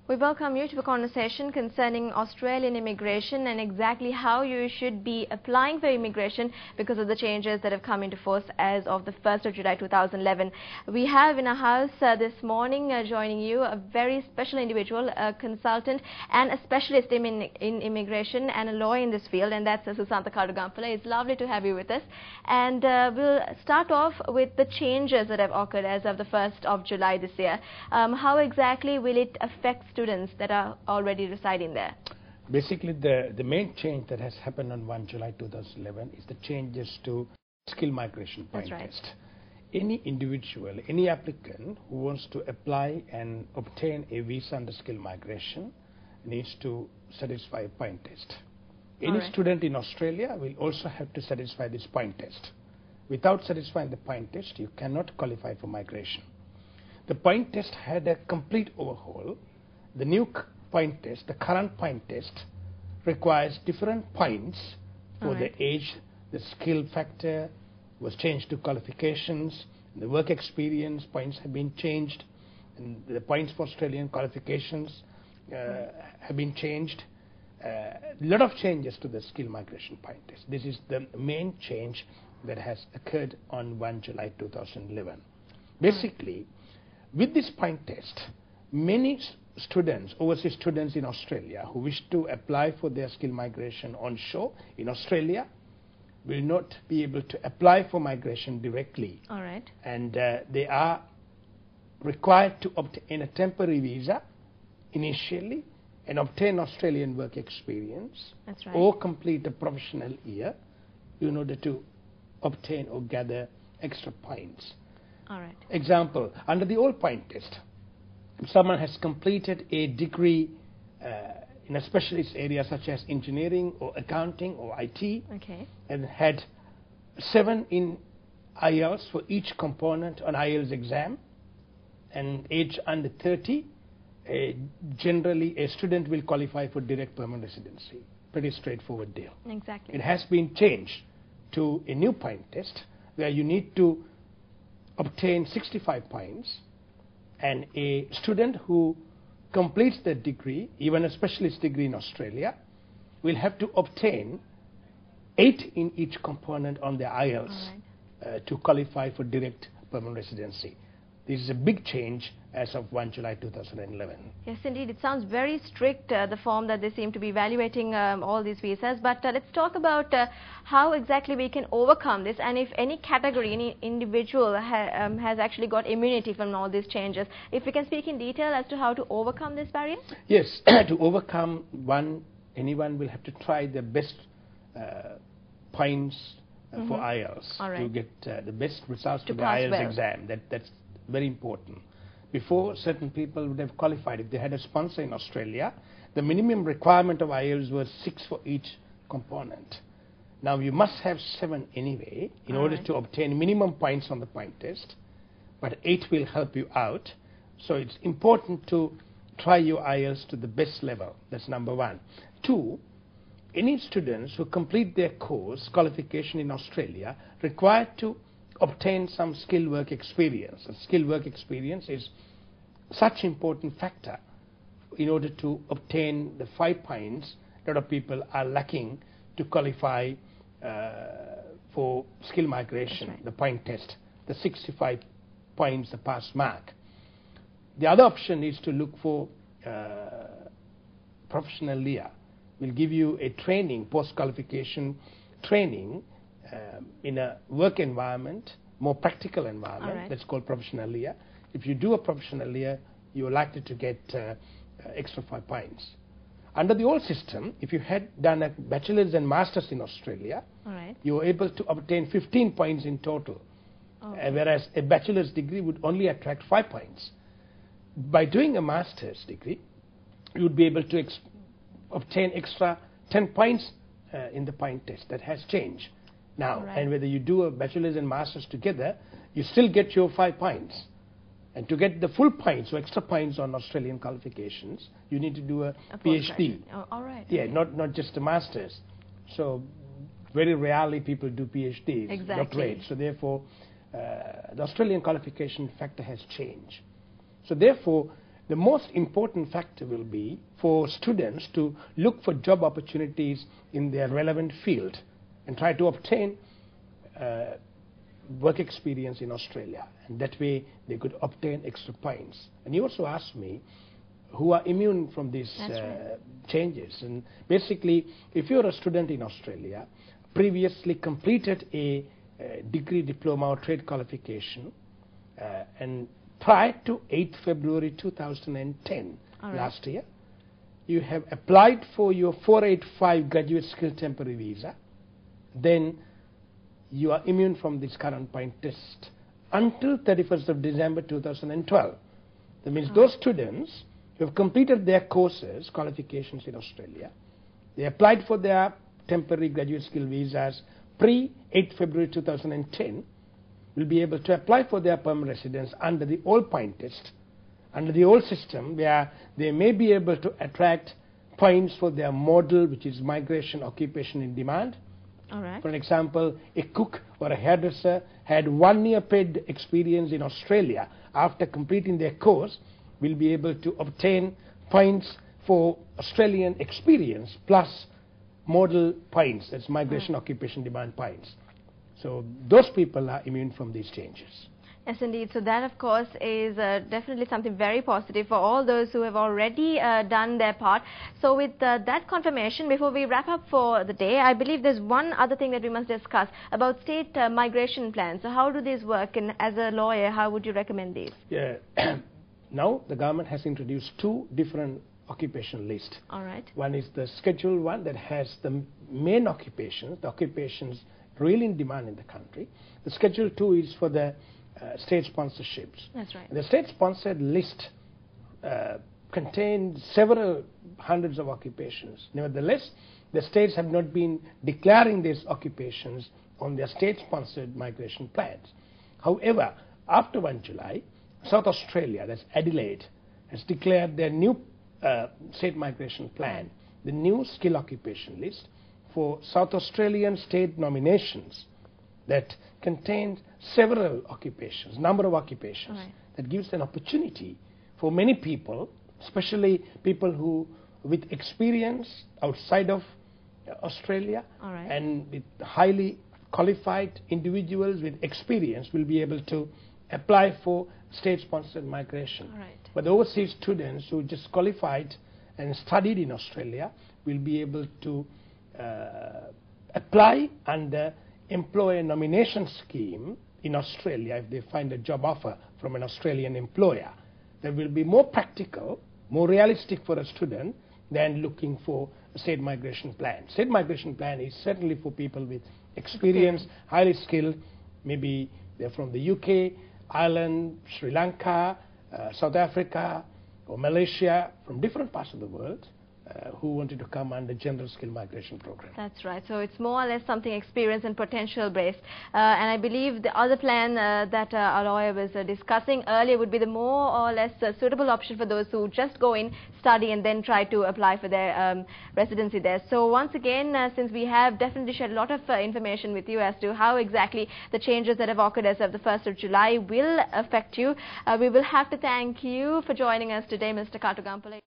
We welcome you to a conversation concerning Australian immigration and exactly how you should be applying for immigration because of the changes that have come into force as of the 1st of July 2011. We have in our house this morning joining you a very special individual, a consultant and a specialist in immigration and a lawyer in this field, and that's Susantha Karugampala. It's lovely to have you with us. And we'll start off with the changes that have occurred as of the 1st of July this year. How exactly will it affect students that are already residing there? Basically, the main change that has happened on 1 July 2011 is the changes to skill migration point test. Any individual, any applicant who wants to apply and obtain a visa under skill migration needs to satisfy a point test. Any student in Australia will also have to satisfy this point test. Without satisfying the point test, you cannot qualify for migration. The point test had a complete overhaul. The new point test, the current point test, requires different points for the age, the skill factor was changed to qualifications, the work experience points have been changed, and the points for Australian qualifications have been changed. A lot of changes to the skill migration point test. This is the main change that has occurred on 1 July 2011. Basically, with this point test, many students, overseas students in Australia who wish to apply for their skill migration onshore in Australia will not be able to apply for migration directly. And they are required to obtain a temporary visa initially and obtain Australian work experience or complete a professional year in order to obtain or gather extra points. Example, under the old point test, if someone has completed a degree in a specialist area such as engineering or accounting or IT and had 7 in IELTS for each component on IELTS exam and age under 30, generally a student will qualify for direct permanent residency. Pretty straightforward deal. It has been changed to a new point test where you need to obtain 65 points, and a student who completes the degree, even a specialist degree in Australia, will have to obtain 8 in each component on their IELTS to qualify for direct permanent residency. This is a big change as of 1 July 2011. Yes, indeed. It sounds very strict, the form that they seem to be evaluating all these visas. But let's talk about how exactly we can overcome this, and if any category, any individual has actually got immunity from all these changes. If we can speak in detail as to how to overcome this barrier? Yes, to overcome anyone will have to try the best points for IELTS to get the best results to the IELTS exam. That's very important. Before, certain people would have qualified. If they had a sponsor in Australia, the minimum requirement of IELTS was 6 for each component. Now you must have 7 anyway in order to obtain minimum points on the point test, but 8 will help you out. So it's important to try your IELTS to the best level. That's number 1. 2, any students who complete their course qualification in Australia required to obtain some skill work experience. Skill work experience is such important factor in order to obtain the 5 points a lot of people are lacking to qualify for skill migration, the point test, the 65 points, the pass mark. The other option is to look for professional year. We'll give you a training, post-qualification training in a work environment, more practical environment, that's called professional year. If you do a professional year, you're likely to get extra 5 points. Under the old system, if you had done a bachelor's and master's in Australia, you were able to obtain 15 points in total, whereas a bachelor's degree would only attract 5 points. By doing a master's degree, you would be able to obtain extra 10 points in the point test. That has changed now. And whether you do a bachelor's and master's together, you still get your 5 points. And to get the full points or extra points on Australian qualifications, you need to do a PhD. Not just a master's. So very rarely people do PhDs, doctorate. So therefore, the Australian qualification factor has changed. So therefore, the most important factor will be for students to look for job opportunities in their relevant field and try to obtain work experience in Australia, and that way they could obtain extra points. And you also asked me who are immune from these changes, and basically if you're a student in Australia, previously completed a degree, diploma or trade qualification, and prior to 8th February 2010, last year, you have applied for your 485 graduate skill temporary visa, then you are immune from this current point test until 31st of December 2012. That means those students who have completed their courses, qualifications in Australia, they applied for their temporary graduate skill visas pre-8 February 2010, will be able to apply for their permanent residence under the old point test, under the old system, where they may be able to attract points for their model, which is migration, occupation in demand. For an example, a cook or a hairdresser had 1 year paid experience in Australia. After completing their course, will be able to obtain points for Australian experience plus model points, that's migration, occupation, demand points. So those people are immune from these changes. Yes, indeed. So that, of course, is definitely something very positive for all those who have already done their part. So with that confirmation, before we wrap up for the day, I believe there's one other thing that we must discuss about state migration plans. So how do these work, and as a lawyer, how would you recommend these? Yeah. Now the government has introduced 2 different occupation lists. One is the Schedule 1 that has the main occupations, the occupations really in demand in the country. The Schedule 2 is for the state sponsorships. That's right. The state-sponsored list contains several hundreds of occupations. Nevertheless, the states have not been declaring these occupations on their state-sponsored migration plans. However, after 1 July, South Australia, that's Adelaide, has declared their new state migration plan, the new skill occupation list for South Australian state nominations that contains several occupations, number of occupations, that gives an opportunity for many people, especially people who with experience outside of Australia, and with highly qualified individuals with experience will be able to apply for state-sponsored migration. But the overseas students who just qualified and studied in Australia will be able to apply under employer nomination scheme in Australia if they find a job offer from an Australian employer. That will be more practical, more realistic for a student than looking for a state migration plan. State migration plan is certainly for people with experience, highly skilled, maybe they're from the UK, Ireland, Sri Lanka, South Africa, or Malaysia, from different parts of the world, who wanted to come under general skill migration program. That's right. So it's more or less something experience and potential based. And I believe the other plan that our lawyer was discussing earlier would be the more or less suitable option for those who just go in, study, and then try to apply for their residency there. So once again, since we have definitely shared a lot of information with you as to how exactly the changes that have occurred as of the 1st of July will affect you, we will have to thank you for joining us today, Mr. Katugampale.